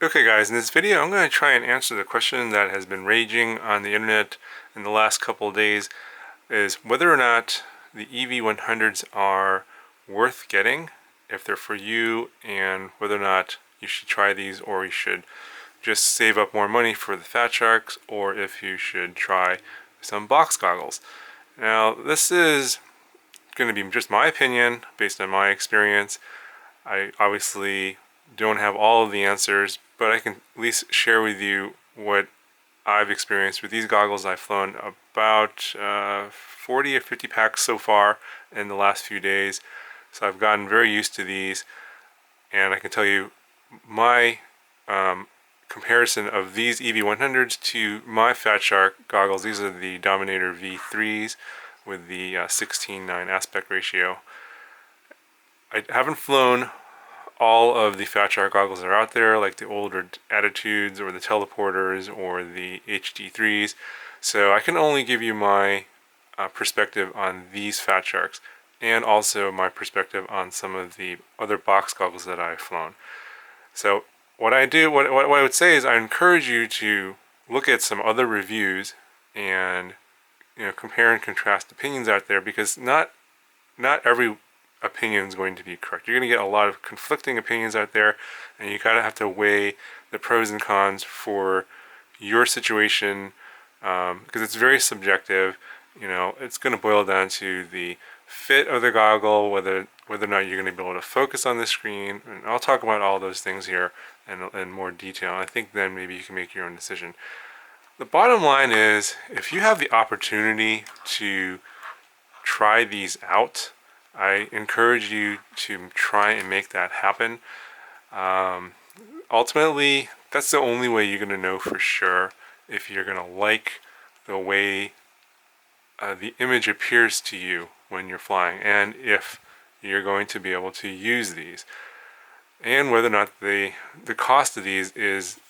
Okay guys, in this video I'm going to try and answer the question that has been raging on the internet in the last couple of days, is whether or not the EV100s are worth getting, if they're for you, and whether or not you should try these or you should just save up more money for the Fat Sharks, or if you should try some box goggles. Now this is going to be just my opinion based on my experience. I obviously don't have all of the answers, but I can at least share with you what I've experienced with these goggles. I've flown about 40 or 50 packs so far in the last few days, so I've gotten very used to these, and I can tell you my comparison of these EV100s to my Fat Shark goggles. These are the Dominator V3s with the 16:9 aspect ratio. I haven't flown all of the Fat Shark goggles that are out there, like the older Attitudes or the Teleporters or the HD3s, so I can only give you my perspective on these Fat Sharks, and also my perspective on some of the other box goggles that I've flown. So what I would say is I encourage you to look at some other reviews and compare and contrast opinions out there, because not every opinion is going to be correct. You're going to get a lot of conflicting opinions out there, and you kind of have to weigh the pros and cons for your situation, because it's very subjective. It's going to boil down to the fit of the goggle, whether or not you're going to be able to focus on the screen, and I'll talk about all those things here in more detail. I think then maybe you can make your own decision. The bottom line is, if you have the opportunity to try these out, I encourage you to try and make that happen. Ultimately, that's the only way you're going to know for sure if you're going to like the way the image appears to you when you're flying, and if you're going to be able to use these, and whether or not the cost of these is,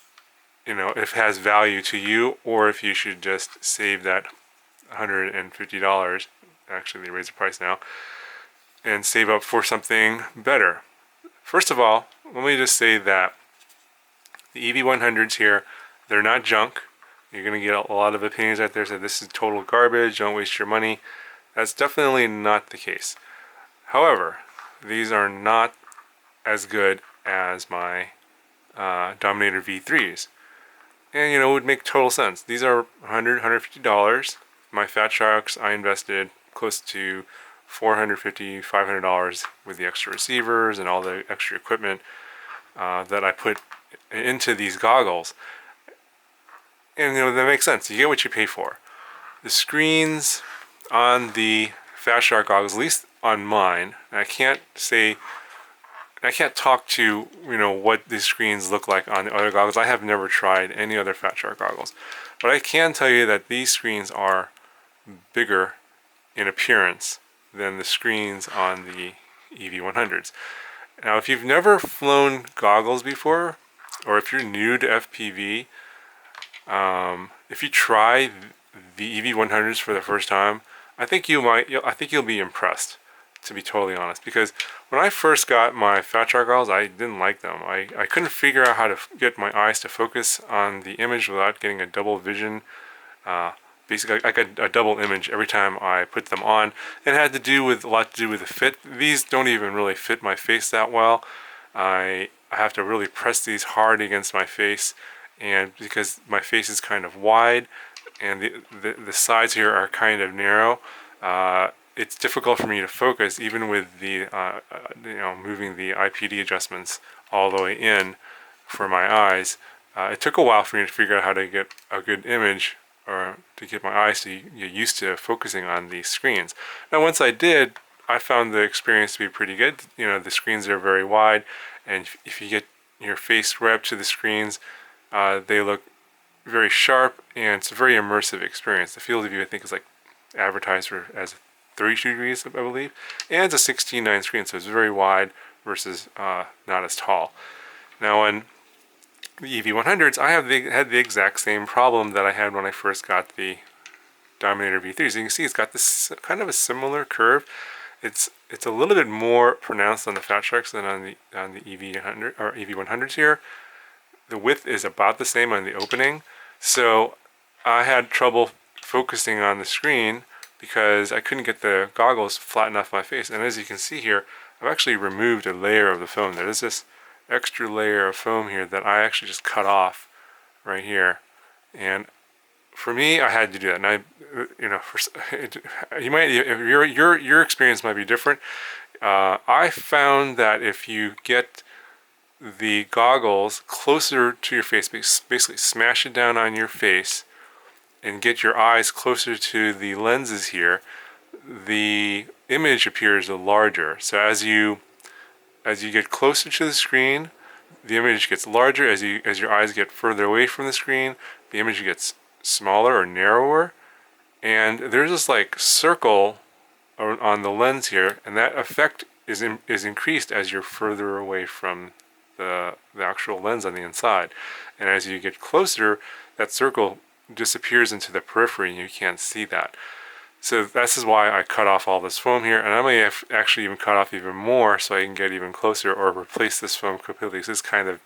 if it has value to you, or if you should just save that $150. Actually, they raised the price now, and save up for something better. First of all, let me just say that the EV100s here, they're not junk. You're going to get a lot of opinions out there that this is total garbage, don't waste your money. That's definitely not the case. However, these are not as good as my Dominator V3s. And it would make total sense. These are $100, $150. My Fat Sharks, I invested close to $450, $500 with the extra receivers and all the extra equipment that I put into these goggles. And that makes sense. You get what you pay for. The screens on the Fat Shark goggles, at least on mine, I can't talk to what these screens look like on the other goggles. I have never tried any other Fat Shark goggles, but I can tell you that these screens are bigger in appearance than the screens on the EV100s. Now, if you've never flown goggles before, or if you're new to FPV, if you try the EV100s for the first time, I think you'll be impressed, to be totally honest. Because when I first got my Fat Shark goggles, I didn't like them. I couldn't figure out how to get my eyes to focus on the image without getting a double vision. Basically, I got a double image every time I put them on. It had a lot to do with the fit. These don't even really fit my face that well. I have to really press these hard against my face, and because my face is kind of wide and the sides here are kind of narrow, it's difficult for me to focus, even with the moving the IPD adjustments all the way in for my eyes. It took a while for me to figure out how to get a good image, or to get my eyes to get used to focusing on these screens. Now, once I did, I found the experience to be pretty good. The screens are very wide, and if you get your face right up to the screens, they look very sharp, and it's a very immersive experience. The field of view, I think, is like advertised as 32 degrees, I believe, and it's a 16:9 screen, so it's very wide versus not as tall. Now, on the EV100s, I had the exact same problem that I had when I first got the Dominator V3. So you can see it's got this kind of a similar curve. It's a little bit more pronounced on the Fat Sharks than on the EV100 or EV100s here. the width is about the same on the opening. So I had trouble focusing on the screen because I couldn't get the goggles flat enough on my face. And as you can see here, I've actually removed a layer of the foam. There's this extra layer of foam here that I actually just cut off right here. And for me, I had to do that. And I, you might, your experience might be different. I found that if you get the goggles closer to your face, basically smash it down on your face and get your eyes closer to the lenses here, the image appears larger. So as you get closer to the screen, the image gets larger. As your eyes get further away from the screen, the image gets smaller or narrower. And there's this like circle on the lens here, and that effect is increased as you're further away from the actual lens on the inside. And as you get closer, that circle disappears into the periphery and you can't see that. So this is why I cut off all this foam here, and I may have actually even cut off even more so I can get even closer, or replace this foam completely. So this kind of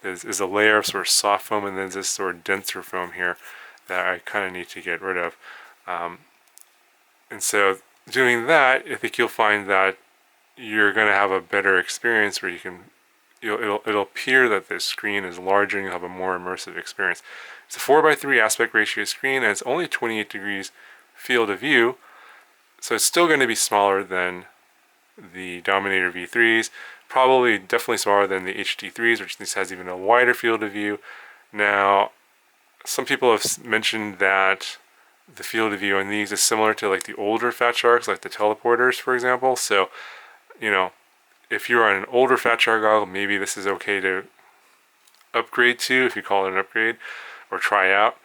is a layer of sort of soft foam, and then this sort of denser foam here that I kind of need to get rid of. And so doing that, I think you'll find that you're going to have a better experience where you can, it'll appear that the screen is larger and you'll have a more immersive experience. It's a 4:3 aspect ratio screen, and it's only 28 degrees field of view, so it's still going to be smaller than the Dominator V3s, probably definitely smaller than the HD3s, which this has even a wider field of view. Now, some people have mentioned that the field of view on these is similar to like the older Fat Sharks, like the teleporters, for example. So, if you're on an older Fat Shark goggle, maybe this is okay to upgrade to, if you call it an upgrade, or try out.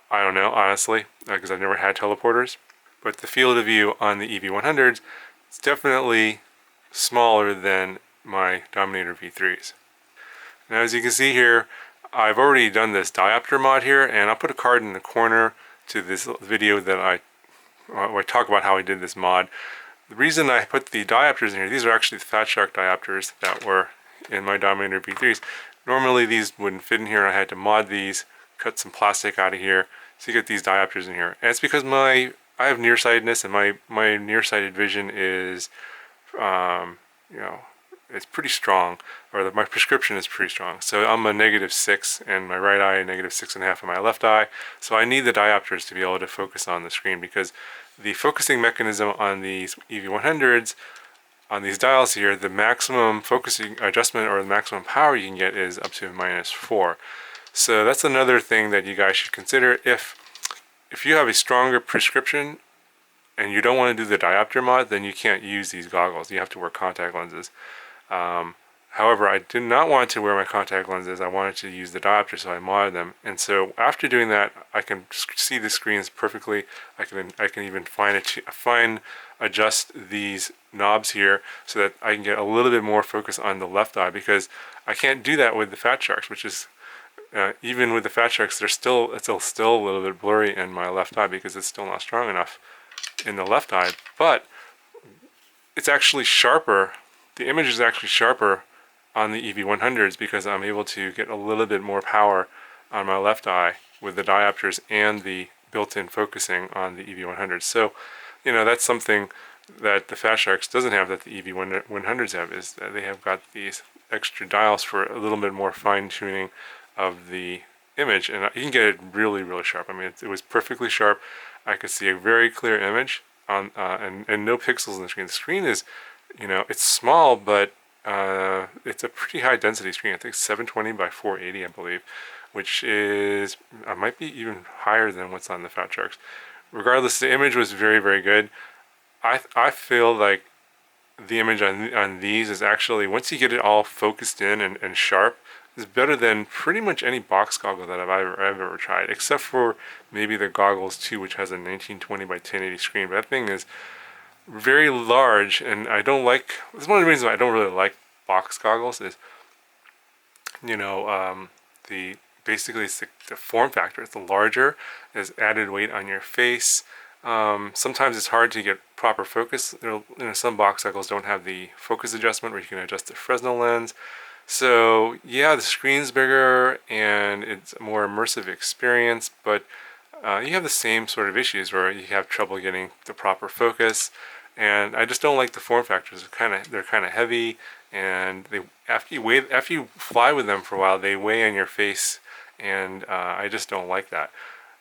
I don't know, honestly, because I've never had teleporters. But the field of view on the EV100s is definitely smaller than my Dominator V3s. Now, as you can see here, I've already done this diopter mod here, and I'll put a card in the corner to this video that where I talk about how I did this mod. The reason I put the diopters in here, these are actually the Fat Shark diopters that were in my Dominator V3s. Normally these wouldn't fit in here. I had to mod these, cut some plastic out of here to get these diopters in here. And it's because I have nearsightedness, and my nearsighted vision is, it's pretty strong, or my prescription is pretty strong. So I'm a -6 in my right eye, -6.5 in my left eye. So I need the diopters to be able to focus on the screen, because the focusing mechanism on these EV100s, on these dials here, the maximum focusing adjustment or the maximum power you can get is up to -4. So that's another thing that you guys should consider. If you have a stronger prescription and you don't want to do the diopter mod, then you can't use these goggles. You have to wear contact lenses. However, I did not want to wear my contact lenses. I wanted to use the diopter, so I modded them. And so after doing that, I can see the screens perfectly. I can even fine adjust these knobs here so that I can get a little bit more focus on the left eye, because I can't do that with the Fat Sharks, which is even with the Fat Sharks, it's still a little bit blurry in my left eye because it's still not strong enough in the left eye. But it's actually sharper. The image is actually sharper on the EV100s because I'm able to get a little bit more power on my left eye with the diopters and the built-in focusing on the EV100s. So, that's something that the Fat Sharks doesn't have that the EV100s have, is that they have got these extra dials for a little bit more fine-tuning of the image, and you can get it really, really sharp. I mean, it was perfectly sharp. I could see a very clear image on and no pixels on the screen. The screen is, it's small, but it's a pretty high density screen. I think 720 by 480, I believe, which is might be even higher than what's on the Fat Sharks. Regardless, the image was very, very good. I feel like the image on these is actually, once you get it all focused in and sharp, is better than pretty much any box goggle that I've ever tried, except for maybe the Goggles 2, which has a 1920 by 1080 screen. But that thing is very large, and I don't like. It's one of the reasons why I don't really like box goggles. Is basically it's the form factor. It's the larger, there's added weight on your face. Sometimes it's hard to get proper focus. Some box goggles don't have the focus adjustment where you can adjust the Fresnel lens. So yeah, the screen's bigger and it's a more immersive experience, but you have the same sort of issues where you have trouble getting the proper focus, and I just don't like the form factors. They're kind of heavy, and they after you fly with them for a while, they weigh on your face, and I just don't like that.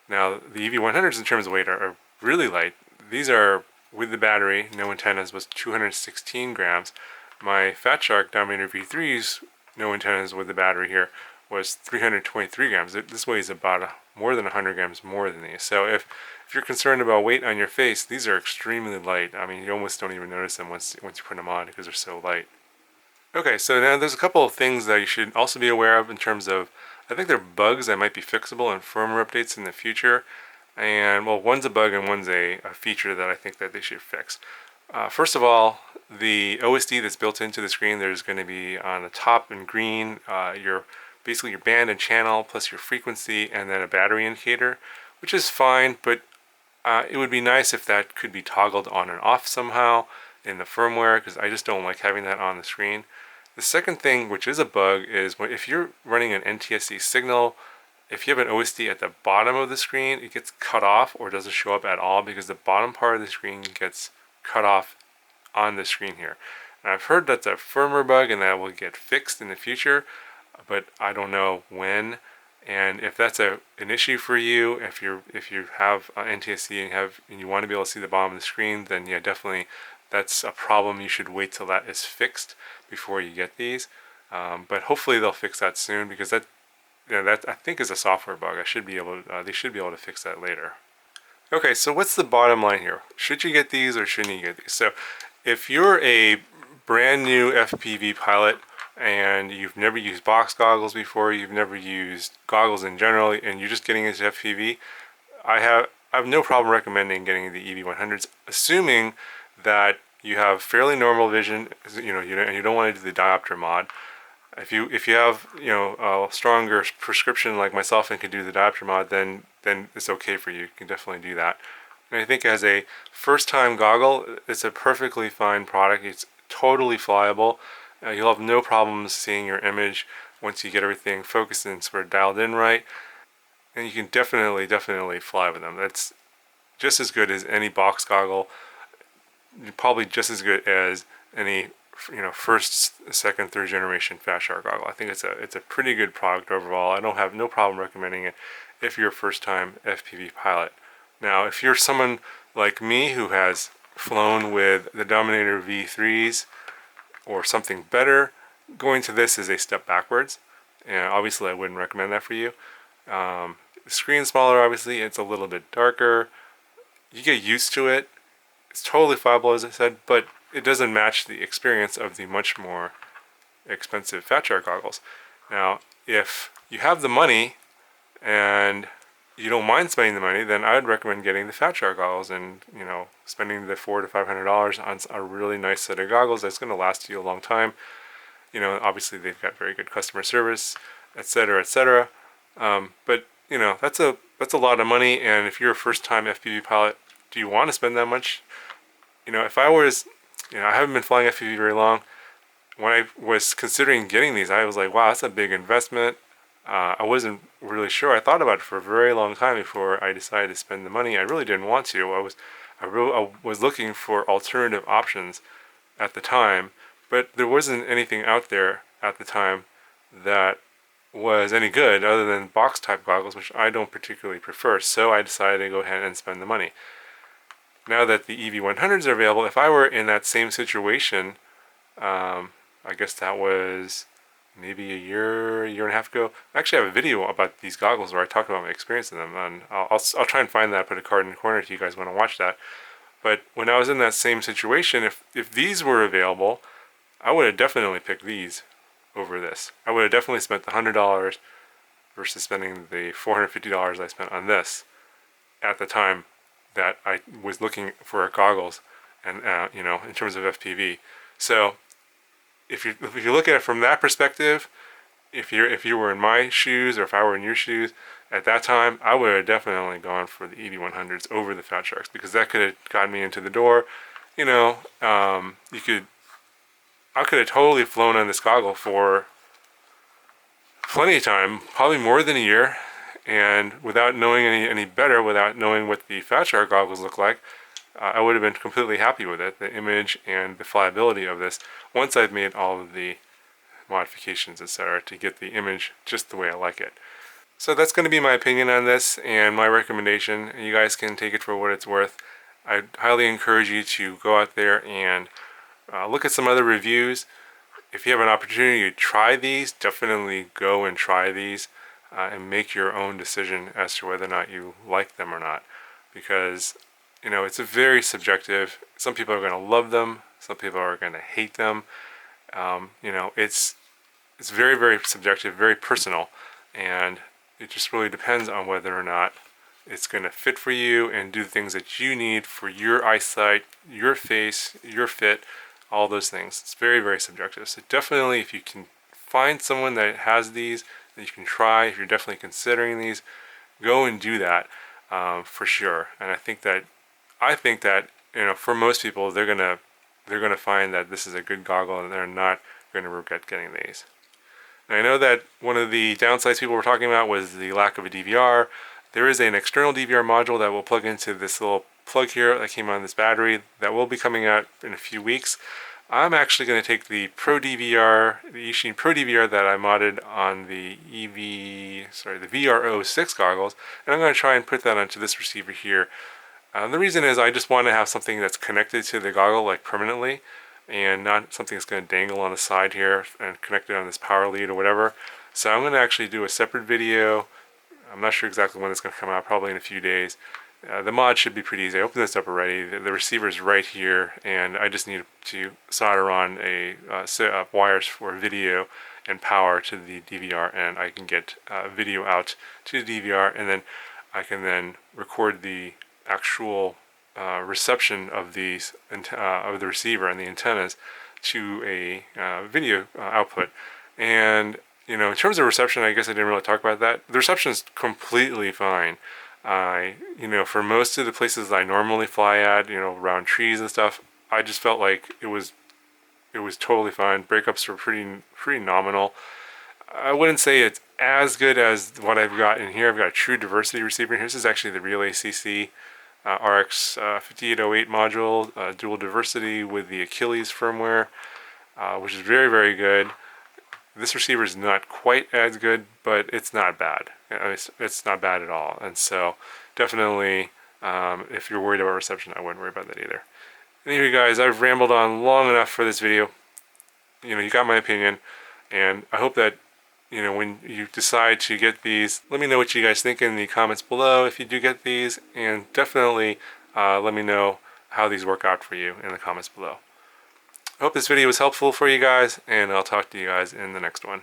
Now the EV100s in terms of weight are really light. These are with the battery, no antennas, was 216 grams. My Fat Shark Dominator V3s, no antennas with the battery here, was 323 grams. This weighs about more than 100 grams more than these. So if you're concerned about weight on your face, these are extremely light. I mean, you almost don't even notice them once you put them on because they're so light. Okay, so now there's a couple of things that you should also be aware of in terms of, I think they're bugs that might be fixable in firmware updates in the future. And well, one's a bug and one's a feature that I think that they should fix. First of all, the OSD that's built into the screen, there's going to be on the top in green, basically your band and channel plus your frequency and then a battery indicator, which is fine, but it would be nice if that could be toggled on and off somehow in the firmware, because I just don't like having that on the screen. The second thing, which is a bug, is if you're running an NTSC signal, if you have an OSD at the bottom of the screen, it gets cut off or doesn't show up at all because the bottom part of the screen gets cut off on the screen here. And I've heard that's a firmware bug and that will get fixed in the future, but I don't know when. And if that's an issue for you, if you have NTSC and you want to be able to see the bottom of the screen, then yeah, definitely that's a problem. You should wait till that is fixed before you get these. But hopefully they'll fix that soon, because that I think is a software bug. They should be able to fix that later. Okay, so what's the bottom line here? Should you get these or shouldn't you get these? So if you're a brand new FPV pilot and you've never used box goggles before, you've never used goggles in general, and you're just getting into FPV, I have no problem recommending getting the EV100s, assuming that you have fairly normal vision, and you don't want to do the diopter mod. If you have a stronger prescription like myself and can do the diopter mod, then it's okay for you. You can definitely do that. And I think as a first-time goggle, it's a perfectly fine product. It's totally flyable. You'll have no problems seeing your image once you get everything focused and sort of dialed in right. And you can definitely fly with them. That's just as good as any box goggle. Probably just as good as any first, second, third generation Fat Shark goggle. I think it's a pretty good product overall. I don't have no problem recommending it if you're a first-time FPV pilot. Now, if you're someone like me who has flown with the Dominator V3s or something better, going to this is a step backwards. And obviously, I wouldn't recommend that for you. The screen's smaller, obviously. It's a little bit darker. You get used to it. It's totally flyable, as I said, but it doesn't match the experience of the much more expensive Fat Shark goggles. Now, if you have the money and you don't mind spending the money, then I would recommend getting the Fat Shark goggles and spending the $400 to $500 on a really nice set of goggles that's going to last you a long time. Obviously they've got very good customer service, etc., etc. But that's a lot of money, and if you're a first-time FPV pilot, do you want to spend that much? If I was, I haven't been flying FPV very long. When I was considering getting these, I was like, wow, that's a big investment. I wasn't really sure. I thought about it for a very long time before I decided to spend the money. I really didn't want to. I was looking for alternative options at the time, but there wasn't anything out there at the time that was any good other than box type goggles, which I don't particularly prefer. So I decided to go ahead and spend the money. Now that the EV100s are available, if I were in that same situation, I guess that was maybe a year and a half ago. I actually have a video about these goggles where I talk about my experience in them, and I'll try and find that, put a card in the corner if you guys want to watch that. But when I was in that same situation, if these were available, I would have definitely picked these over this. I would have definitely spent the $100 versus spending the $450 I spent on this at the time that I was looking for goggles, and in terms of FPV. So if you look at it from that perspective, if you were in my shoes or if I were in your shoes at that time, I would have definitely gone for the EV100s over the Fat Sharks, because that could have gotten me into the door. I could have totally flown on this goggle for plenty of time, probably more than a year, and without knowing any better, without knowing what the Fat Shark goggles look like, I would have been completely happy with it, the image and the flyability of this, once I've made all of the modifications, etc., to get the image just the way I like it. So that's going to be my opinion on this and my recommendation. You guys can take it for what it's worth. I highly encourage you to go out there and look at some other reviews. If you have an opportunity to try these, definitely go and try these and make your own decision as to whether or not you like them or not. Because, you know, it's a very subjective. Some people are going to love them. Some people are going to hate them. You know, it's very, very subjective, very personal. And it just really depends on whether or not it's going to fit for you and do things that you need for your eyesight, your face, your fit, all those things. It's very, very subjective. So definitely, if you can find someone that has these that you can try, if you're definitely considering these, go and do that for sure. And I think that you know, for most people, they're gonna find that this is a good goggle and they're not going to regret getting these. Now, I know that one of the downsides people were talking about was the lack of a DVR. There is an external DVR module that will plug into this little plug here that came on this battery that will be coming out in a few weeks. I'm actually going to take the Pro DVR, the Eachine Pro DVR that I modded on the the VR06 goggles, and I'm going to try and put that onto this receiver here. The reason is I just want to have something that's connected to the goggle like permanently, and not something that's going to dangle on the side here and connected on this power lead or whatever. So I'm going to actually do a separate video. I'm not sure exactly when it's going to come out, probably in a few days. The mod should be pretty easy. I opened this up already. The receiver is right here, and I just need to solder on a set up wires for video and power to the DVR, and I can get video out to the DVR, and then I can then record the actual reception of these of the receiver and the antennas to a video output. And you know, in terms of reception, I guess I didn't really talk about that. The reception is completely fine. You know, for most of the places I normally fly at, you know, around trees and stuff, I just felt like it was totally fine. Breakups were pretty nominal. I wouldn't say it's as good as what I've got in here. I've got a true diversity receiver here. This is actually the Relay CC RX 5808 module, dual diversity with the Achilles firmware, which is very, very good. This receiver is not quite as good, but it's not bad. It's not bad at all. And so definitely, if you're worried about reception, I wouldn't worry about that either. Anyway, guys, I've rambled on long enough for this video. You know, you got my opinion, and I hope that, you know, when you decide to get these, let me know what you guys think in the comments below if you do get these, and definitely let me know how these work out for you in the comments below. I hope this video was helpful for you guys, and I'll talk to you guys in the next one.